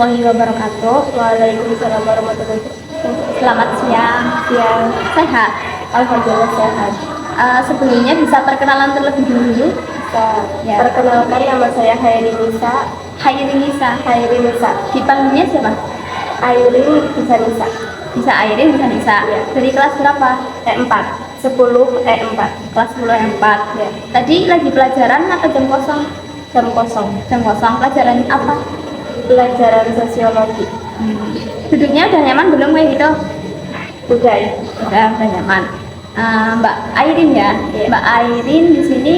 warahmatullahi wabarakatuh. Waalaikumsalam warahmatullahi wabarakatuh. Selamat siang. Siang. Sehat? Alhamdulillah sehat. Sebelumnya bisa perkenalan terlebih dulu. Ya. Perkenalkan, nama saya Hairi Nisa. Hairi Nisa. Hairi Nisa. Dipanggilnya siapa? Airin bisa Nisa. Bisa Airin, bisa Nisa. Ya. Dari kelas berapa? E4. 10 E4. Kelas 10 E4. Ya. Tadi lagi pelajaran atau jam kosong? Jam kosong. Jam kosong. Pelajaran apa? Pelajaran sosiologi. Duduknya udah nyaman belum kayak gitu? Udah. Udah nyaman. Mbak Airin ya. Iya. Mbak Airin di sini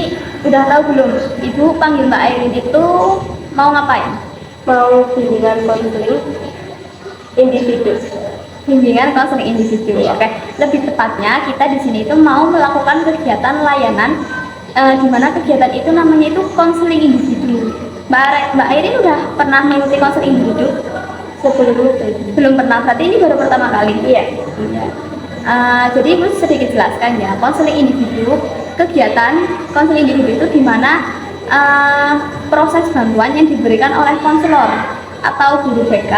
udah tahu belum? Ibu panggil Mbak Airin itu mau ngapain? Mau bimbingan konseling individu. Bimbingan konseling individu. Iya. Oke. Lebih tepatnya kita di sini itu mau melakukan kegiatan layanan di mana kegiatan itu namanya itu konseling individu. Mbak Airin udah pernah mengikuti konseling individu? Sebelum itu. Belum pernah. Berarti ini baru pertama kali. Iya. Jadi ibu sedikit jelaskan ya, konseling individu, kegiatan konseling individu itu di mana proses bantuan yang diberikan oleh konselor atau guru BK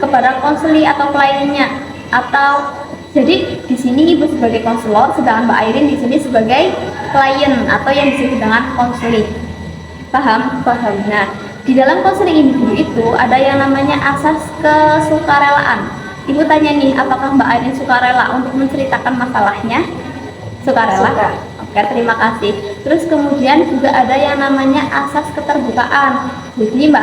kepada konseli atau kliennya, atau jadi di sini ibu sebagai konselor, sedangkan Mbak Airin di sini sebagai klien atau yang disebut dengan konseli. Paham? Paham. Nah, di dalam konseling individu itu ada yang namanya asas kesukarelaan. Ibu tanya nih, apakah Mbak Airin sukarela untuk menceritakan masalahnya? Sukarela? Suka. Oke, terima kasih. Terus kemudian juga ada yang namanya asas keterbukaan. Jadi Mbak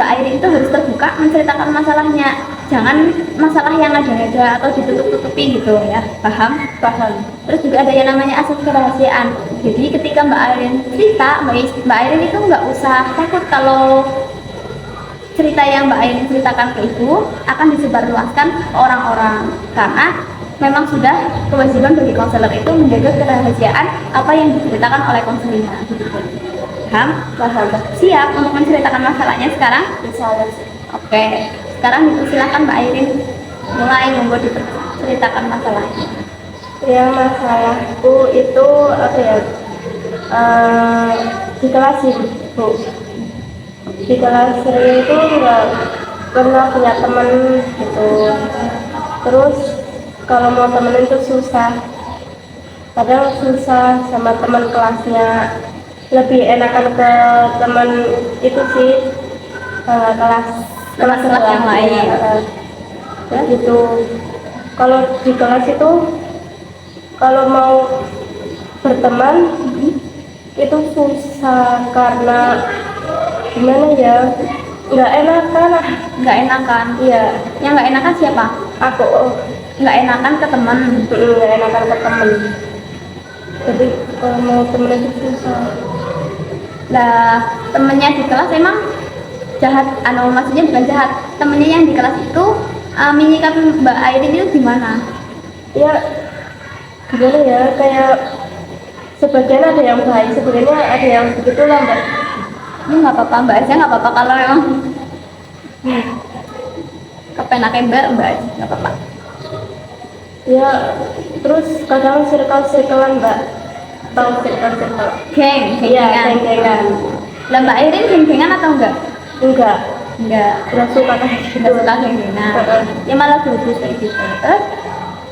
Airin itu harus terbuka menceritakan masalahnya. Jangan masalah yang ada-ada atau ditutup-tutupi gitu ya. Paham? Paham. Terus juga ada yang namanya asas kerahasiaan. Jadi ketika Mbak Airin cerita, Mbak Airin itu nggak usah takut kalau cerita yang Mbak Airin ceritakan ke ibu akan disebarluaskan ke orang-orang, karena memang sudah kewajiban bagi konselor itu menjaga kerahasiaan apa yang diceritakan oleh konselornya. Paham? Paham. Siap untuk menceritakan masalahnya sekarang? Misalnya Oke, sekarang dipersilakan Mbak Airin mulai membuat diceritakan masalahnya. ya, masalahku itu apa ya, di kelas sih Bu. Di kelas saya itu nggak pernah punya teman gitu. Terus kalau mau temenin itu susah, kadang susah sama teman kelasnya. Lebih enakan ke teman itu sih, kelas Kelas yang lain. gitu. Kalau di kelas itu kalau mau berteman itu susah karena gimana ya, nggak enakan. Nggak enakan? Iya, Yang nggak enakan siapa? aku Nggak enakan ke teman. nggak enakan ke temen. Jadi kalau mau temen itu susah. Lah, temennya di kelas emang jahat, maksudnya bukan jahat, temennya yang di kelas itu menyikapi Mbak Airin itu gimana? Ya gimana ya, kayak sebagian ada yang baik, sebenarnya ada yang begitulah Mbak. Ini nggak apa-apa, Mbak aja nggak apa-apa kalau memang kepenaknya Mbak aja nggak apa-apa. Ya terus kadang circle-circlean Mbak, tahu circle-circle? Geng, Iya, gengan. geng-gengan. Lah Mbak Airin geng-gengan atau enggak? Enggak, Enggak. nggak suka kayak gitu. Enggak suka geng-gengan. Ya malah bagus kayak gitu.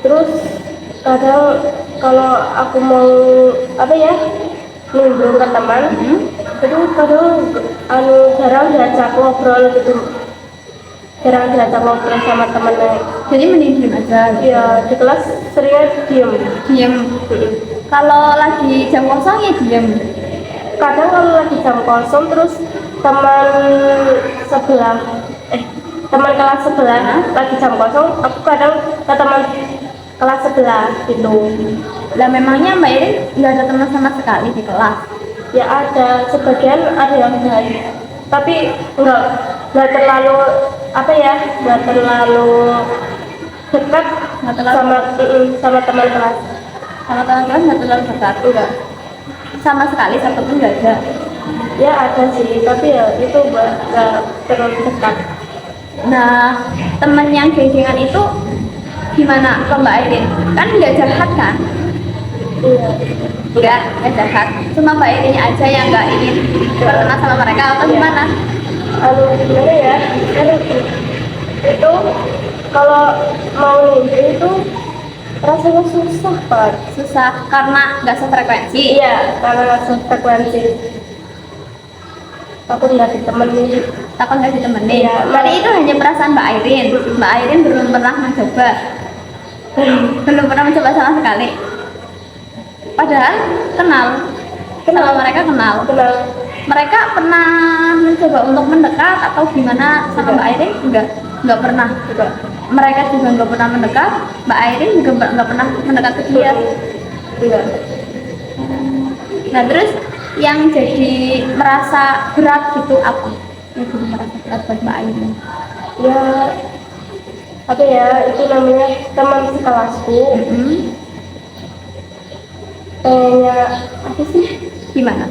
Terus kadang kalau aku mau apa ya, nimbrung ke teman, itu kadang jarang diajak ngobrol gitu, jarang diajak ngobrol sama temennya. Jadi mending diem aja. Ya di kelas seringnya diem. Diem. Kalau lagi jam kosong ya diem. Kadang kalau lagi jam kosong terus teman sebelah teman kelas sebelah lagi jam kosong, aku kadang ke teman kelas sebelah gitu. Lah memangnya Mbak Airin nggak ada teman sama sekali di kelas? Ya ada, sebagian ada yang baik, tapi nggak terlalu apa ya, nggak terlalu dekat Nggak terlalu sama teman kelas. sama teman kelas nggak terlalu dekat? Enggak. Sama sekali satu pun nggak ada. Ya ada sih, tapi ya itu nggak terlalu dekat. Nah, teman yang geng-gengan itu gimana ke Mbak Airin? Kan nggak jahat kan? Iya. Nggak jahat. Cuma Mbak Airinnya aja yang nggak ingin berteman sama mereka atau gimana? Gimana ya, itu kalau mau ngintip itu rasanya susah banget. Susah karena nggak sefrekuensi. Iya, karena langsung frekuensi. Aku nggak ditemenin. Takut nggak ditemenin. Iya, Berarti itu hanya perasaan Mbak Airin. Mbak Airin belum pernah mencoba. Belum pernah mencoba sama sekali. Padahal kenal. Sama mereka kenal. Kenal. Mereka pernah mencoba untuk mendekat atau gimana sama Mbak Airin? Nggak pernah juga. Mereka juga nggak pernah mendekat. Mbak Airin juga nggak pernah mendekat ke dia. Enggak. Nah terus yang jadi merasa berat gitu apa? Yang jadi merasa berat buat Mbak Airin? Ya apa ya, itu namanya teman sekelasku. Kayaknya Apa sih? Gimana?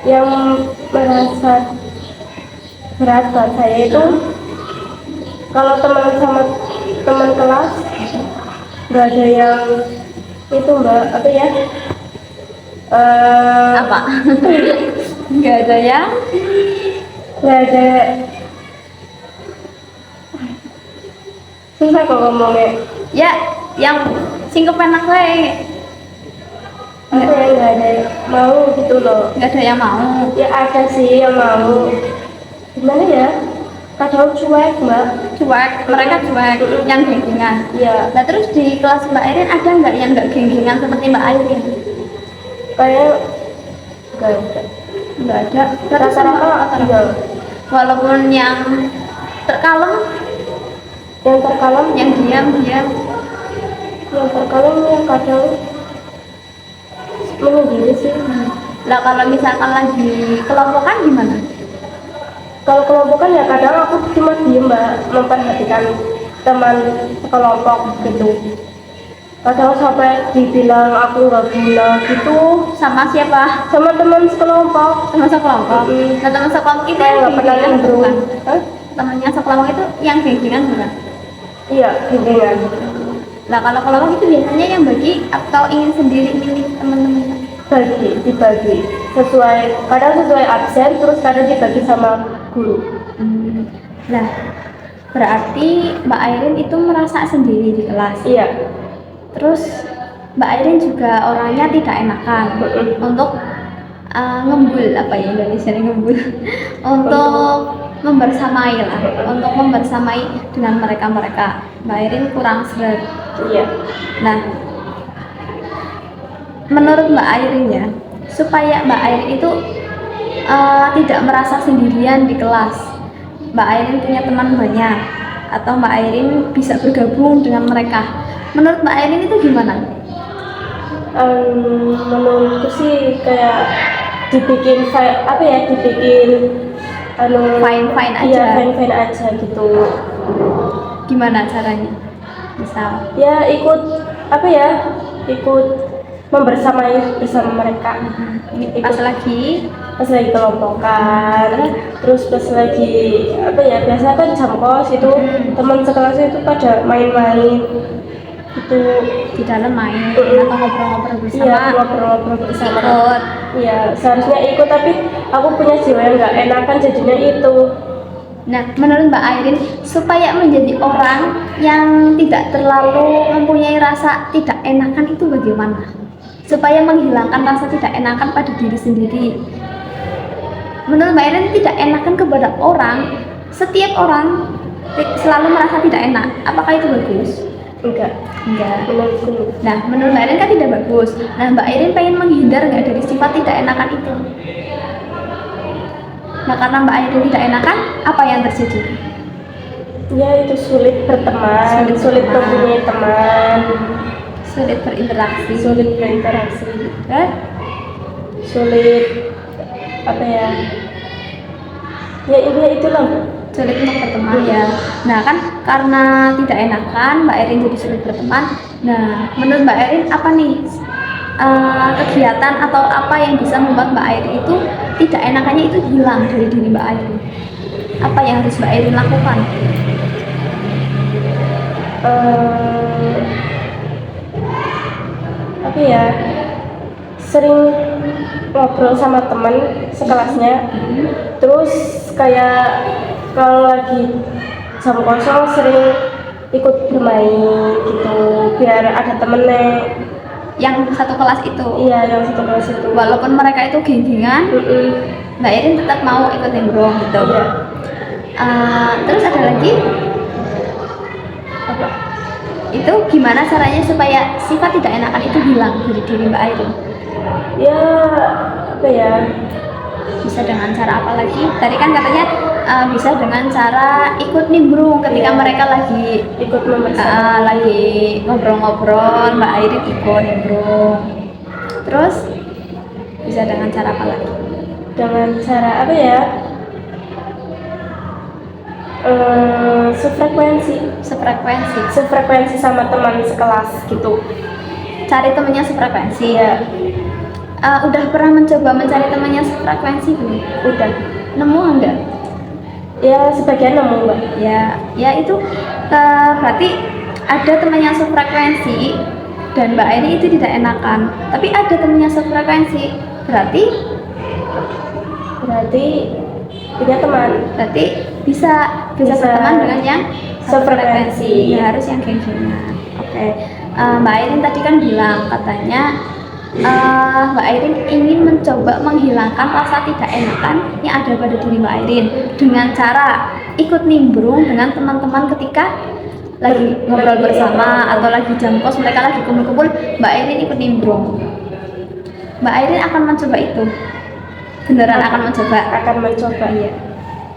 yang merasa berat buat saya itu kalau teman sama teman kelas nggak ada yang itu mbak, apa ya, Apa? Nggak ada yang nggak ada, susah kok ngomongnya. ya yang singkep enak wae. Apa ya, nggak ada yang mau gitu loh. Nggak ada yang mau. Ya ada sih yang mau, gimana ya, kadang cuek mbak. Cuek, mereka cuek, yang genggengan. Iya, Nah terus di kelas Mbak Airin ada nggak yang nggak genggengan seperti Mbak Airin? kayak nggak ada. Nggak ada. Rata-rata iya. Walaupun yang terkalem, Yang terkalem, yang diam, yang terkalem yang kadang menyendiri sih. Lah kalau misalkan lagi kelompokan gimana? Kalau kelompokan ya kadang aku cuma diem mbak, memperhatikan teman sekelompok gitu. Kadang sampai dibilang aku nggak guna gitu Sama siapa? sama teman sekelompok. Sama sekelompok. Nah teman sekelompok itu Kayak yang nggak pernah genggengan nimbrung. bukan? Hah? Temannya sekelompok itu yang genggengan bukan? Iya, genggengan. Lah kalau kelompok itu biasanya yang bagi atau ingin sendiri milih teman-temannya? Dibagi sesuai, kadang sesuai absen, terus kadang dibagi sama guru. Nah berarti Mbak Airin itu merasa sendiri di kelas. Iya. Terus Mbak Airin juga orangnya tidak enakan untuk ngembul, apa ya Indonesia ngembul, untuk membersamai lah, untuk membersamai dengan mereka. Mbak Airin kurang seret. Iya. Nah menurut Mbak Airin ya, supaya Mbak Airin itu tidak merasa sendirian di kelas, Mbak Airin punya teman banyak atau Mbak Airin bisa bergabung dengan mereka, menurut Mbak Airin itu gimana? Menurutku sih kayak dibikin apa ya, dibikin Fine aja. Iya, fine aja gitu. Gimana caranya? Misal Ya ikut apa ya, ikut membersamai bersama mereka. pas lagi Pas lagi kelompokan, terus pas lagi apa ya, biasa kan jam kos itu teman sekelas itu pada main-main itu. di dalam main atau ngobrol-ngobrol bersama. Iya, ngobrol-ngobrol bersama. Ikut. Iya, seharusnya ikut, tapi aku punya jiwa yang nggak enakan jadinya itu. Nah, menurut Mbak Airin, supaya menjadi orang yang tidak terlalu mempunyai rasa tidak enakan itu bagaimana? Supaya menghilangkan rasa tidak enakan pada diri sendiri. Menurut Mbak Airin, tidak enakan kepada orang, setiap orang selalu merasa tidak enak. Apakah itu bagus? Enggak. Menurutku. Nah, menurut Mbak Airin kan tidak bagus. Nah, Mbak Airin pengen menghindar nggak dari sifat tidak enakan itu? Nah, karena Mbak Airin tidak enakan, apa yang terjadi? Ya itu sulit berteman, sulit mempunyai teman, Sulit berinteraksi. Sulit apa ya? Ya ini itulah. Sulit untuk berteman ya. Nah kan karena tidak enakan Mbak Airin jadi sulit berteman. Nah menurut Mbak Airin apa nih kegiatan atau apa yang bisa membuat Mbak Airin itu tidak enakannya itu hilang dari diri Mbak Airin? Apa yang harus Mbak Airin lakukan? Apa ya? sering ngobrol sama teman sekelasnya. Terus kayak kalau lagi jam kosong sering ikut bermain gitu biar ada temennya. Yang satu kelas itu. Iya, yang satu kelas itu. Walaupun mereka itu geng-gengan, Mbak Irin tetap mau ikut nimbrung gitu. Iya. Terus ada lagi, Apa? itu gimana caranya supaya sifat tidak enakan itu hilang dari diri Mbak Irin? Ya apa ya? Bisa dengan cara apa lagi? Tadi kan katanya bisa dengan cara ikut nimbrung ketika Iya. mereka lagi Ikut membersama. lagi ngobrol-ngobrol, Mbak Irin ikut nimbrung. Terus bisa dengan cara apa lagi? Dengan cara apa ya? Sefrekuensi sama teman sekelas gitu. Cari temennya sefrekuensi. Iya, Udah pernah mencoba mencari temannya sefrekuensi belum? udah. Nemu enggak? Ya sebagian nemu mbak. Ya itu berarti ada temannya sefrekuensi dan Mbak Aini itu tidak enakan. Tapi ada temannya sefrekuensi, berarti Punya teman. bisa berteman dengan yang Sefrekuensi. Ya harus yang geng-gengan. Oke. Mbak Airin tadi kan bilang katanya Mbak Airin ingin mencoba menghilangkan rasa tidak enakan yang ada pada diri Mbak Airin dengan cara ikut nimbrung dengan teman-teman ketika lagi ngobrol bersama atau lagi jam kos, mereka lagi kumpul-kumpul, Mbak Airin ikut nimbrung. Mbak Airin akan mencoba itu? Beneran akan mencoba? Akan mencoba. Iya,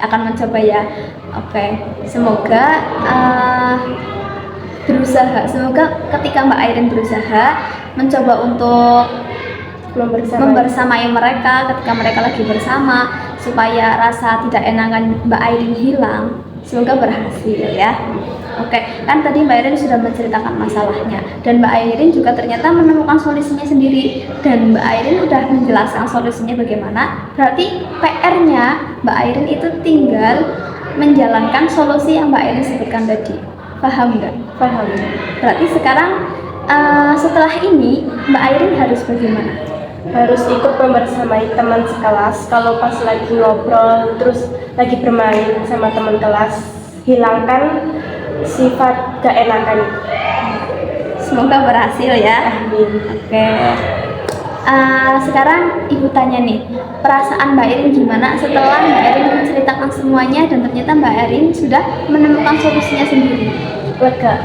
akan mencoba ya. Oke, semoga berusaha. Semoga ketika Mbak Airin berusaha mencoba untuk membersamai mereka ketika mereka lagi bersama supaya rasa tidak enakan Mbak Airin hilang, semoga berhasil ya. Oke, kan tadi Mbak Airin sudah menceritakan masalahnya dan Mbak Airin juga ternyata menemukan solusinya sendiri dan Mbak Airin udah menjelaskan solusinya bagaimana. Berarti PR-nya Mbak Airin itu tinggal menjalankan solusi yang Mbak Airin sebutkan tadi. Paham nggak? Paham. Berarti sekarang setelah ini Mbak Airin harus bagaimana? Harus ikut membersamai teman sekelas. Kalau pas lagi ngobrol terus lagi bermain sama teman kelas, hilangkan sifat gak enakan. Semoga berhasil ya. Amin. Oke. Sekarang Ibu tanya nih, perasaan Mbak Airin gimana setelah Mbak Airin menceritakan semuanya dan ternyata Mbak Airin sudah menemukan solusinya sendiri? Lega.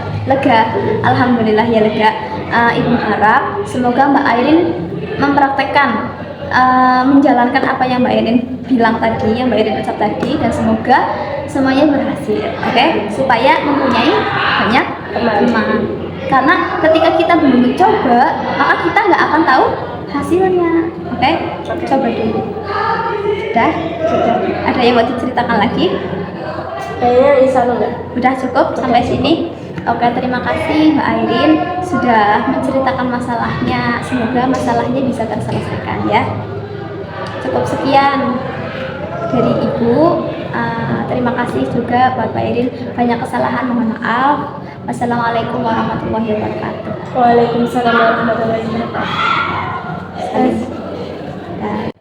Alhamdulillah ya lega. Ibu harap semoga Mbak Airin mempraktekkan menjalankan apa yang Mbak Airin bilang tadi, yang Mbak Airin ucap tadi, dan semoga semuanya berhasil. Oke? Supaya mempunyai banyak teman. Karena ketika kita belum mencoba, maka kita nggak akan tahu hasilnya. Oke? Coba dulu. Sudah? Ada yang mau diceritakan lagi? Kayaknya insya Allah enggak. Udah cukup sampai sini. Oke, terima kasih Mbak Airin sudah menceritakan masalahnya. Semoga masalahnya bisa terselesaikan ya. Cukup sekian dari Ibu. Terima kasih juga buat Mbak Airin. Banyak kesalahan, mohon maaf. Wassalamualaikum warahmatullahi wabarakatuh. Waalaikumsalam warahmatullahi wabarakatuh.